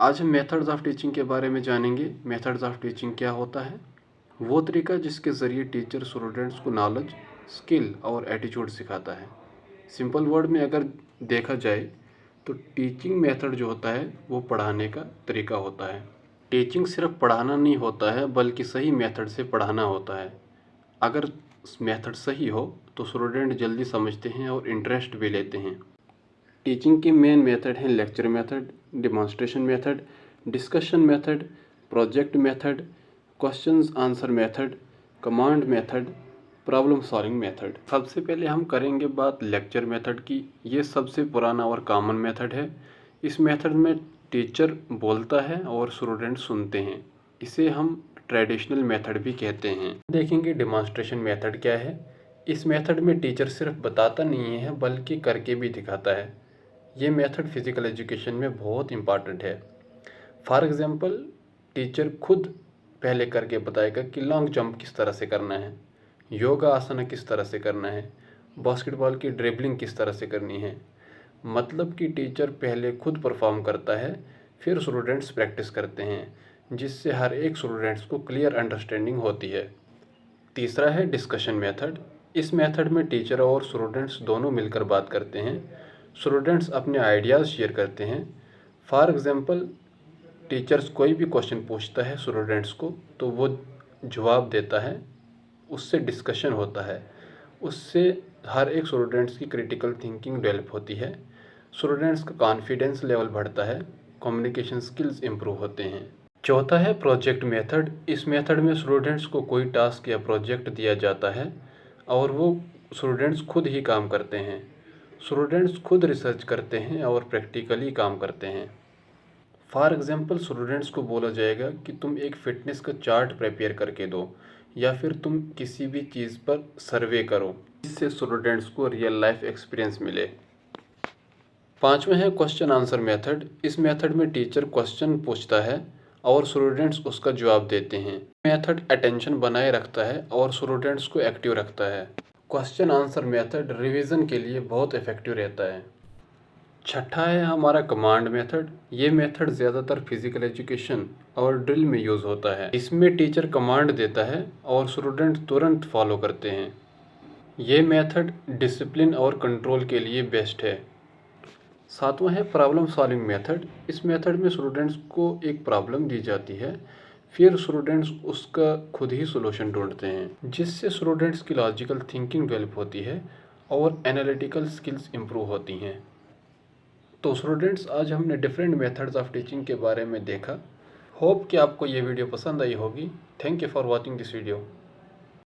आज हम methods of teaching के बारे में जानेंगे। मेथड्स ऑफ टीचिंग क्या होता है? वो तरीका जिसके ज़रिए टीचर स्टूडेंट्स को नॉलेज, स्किल और एटीट्यूड सिखाता है। सिंपल वर्ड में अगर देखा जाए तो टीचिंग मेथड जो होता है वो पढ़ाने का तरीका होता है। टीचिंग सिर्फ पढ़ाना नहीं होता है बल्कि सही मेथड से पढ़ाना होता है। अगर मेथड सही हो तो स्टूडेंट जल्दी समझते हैं और इंटरेस्ट भी लेते हैं। टीचिंग के मेन मेथड हैं lecture method, demonstration method, discussion method, project method, questions answer method, command method, problem solving method. सबसे पहले हम करेंगे बात लेक्चर मेथड की। ये सबसे पुराना और कॉमन मेथड है। इस मेथड में टीचर बोलता है और स्टूडेंट सुनते हैं। इसे हम ट्रेडिशनल मेथड भी कहते हैं। देखेंगे डिमॉन्स्ट्रेशन मेथड क्या है। इस मेथड में टीचर सिर्फ बताता नहीं है बल्कि करके भी दिखाता है। ये मेथड फिज़िकल एजुकेशन में बहुत इम्पॉर्टेंट है। फॉर एग्ज़ाम्पल, टीचर खुद पहले करके बताएगा कि लॉन्ग जंप किस तरह से करना है, योगा आसन किस तरह से करना है, बास्केटबॉल की ड्रिबलिंग किस तरह से करनी है। मतलब कि टीचर पहले खुद परफॉर्म करता है, फिर स्टूडेंट्स प्रैक्टिस करते हैं, जिससे हर एक स्टूडेंट्स को क्लियर अंडरस्टैंडिंग होती है। तीसरा है डिस्कशन मेथड। इस मेथड में टीचर और स्टूडेंट्स दोनों मिलकर बात करते हैं। स्टूडेंट्स अपने आइडियाज़ शेयर करते हैं। फॉर एग्ज़ाम्पल, टीचर्स कोई भी क्वेश्चन पूछता है स्टूडेंट्स को तो वो जवाब देता है, उससे डिस्कशन होता है, उससे हर एक स्टूडेंट्स की क्रिटिकल थिंकिंग डेवलप होती है, स्टूडेंट्स का कॉन्फिडेंस लेवल बढ़ता है, कम्युनिकेशन स्किल्स इम्प्रूव होते हैं। चौथा है प्रोजेक्ट मेथड। इस मेथड में स्टूडेंट्स को कोई टास्क या प्रोजेक्ट दिया जाता है और वो स्टूडेंट्स खुद ही काम करते हैं। स्टूडेंट्स खुद रिसर्च करते हैं और प्रैक्टिकली काम करते हैं। फॉर एग्ज़ाम्पल, स्टूडेंट्स को बोला जाएगा कि तुम एक फ़िटनेस का चार्ट प्रिपेयर करके दो या फिर तुम किसी भी चीज़ पर सर्वे करो, जिससे स्टूडेंट्स को रियल लाइफ एक्सपीरियंस मिले। पांचवें है क्वेश्चन आंसर मेथड। इस मेथड में टीचर क्वेश्चन पूछता है और स्टूडेंट्स उसका जवाब देते हैं। मेथड अटेंशन बनाए रखता है और स्टूडेंट्स को एक्टिव रखता है। क्वेश्चन आंसर मेथड रिवीजन के लिए बहुत इफ़ेक्टिव रहता है। छठा है हमारा कमांड मेथड। ये मेथड ज़्यादातर फिजिकल एजुकेशन और ड्रिल में यूज़ होता है। इसमें टीचर कमांड देता है और स्टूडेंट तुरंत फॉलो करते हैं। ये मेथड डिसिप्लिन और कंट्रोल के लिए बेस्ट है। सातवां है प्रॉब्लम सॉल्विंग मेथड। इस मेथड में स्टूडेंट्स को एक प्रॉब्लम दी जाती है, फिर स्टूडेंट्स उसका खुद ही सॉल्यूशन ढूंढते हैं, जिससे स्टूडेंट्स की लॉजिकल थिंकिंग डेवलप होती है और एनालिटिकल स्किल्स इम्प्रूव होती हैं। तो स्टूडेंट्स, आज हमने डिफरेंट मेथड्स ऑफ टीचिंग के बारे में देखा। होप कि आपको ये वीडियो पसंद आई होगी। Thank you for watching this video.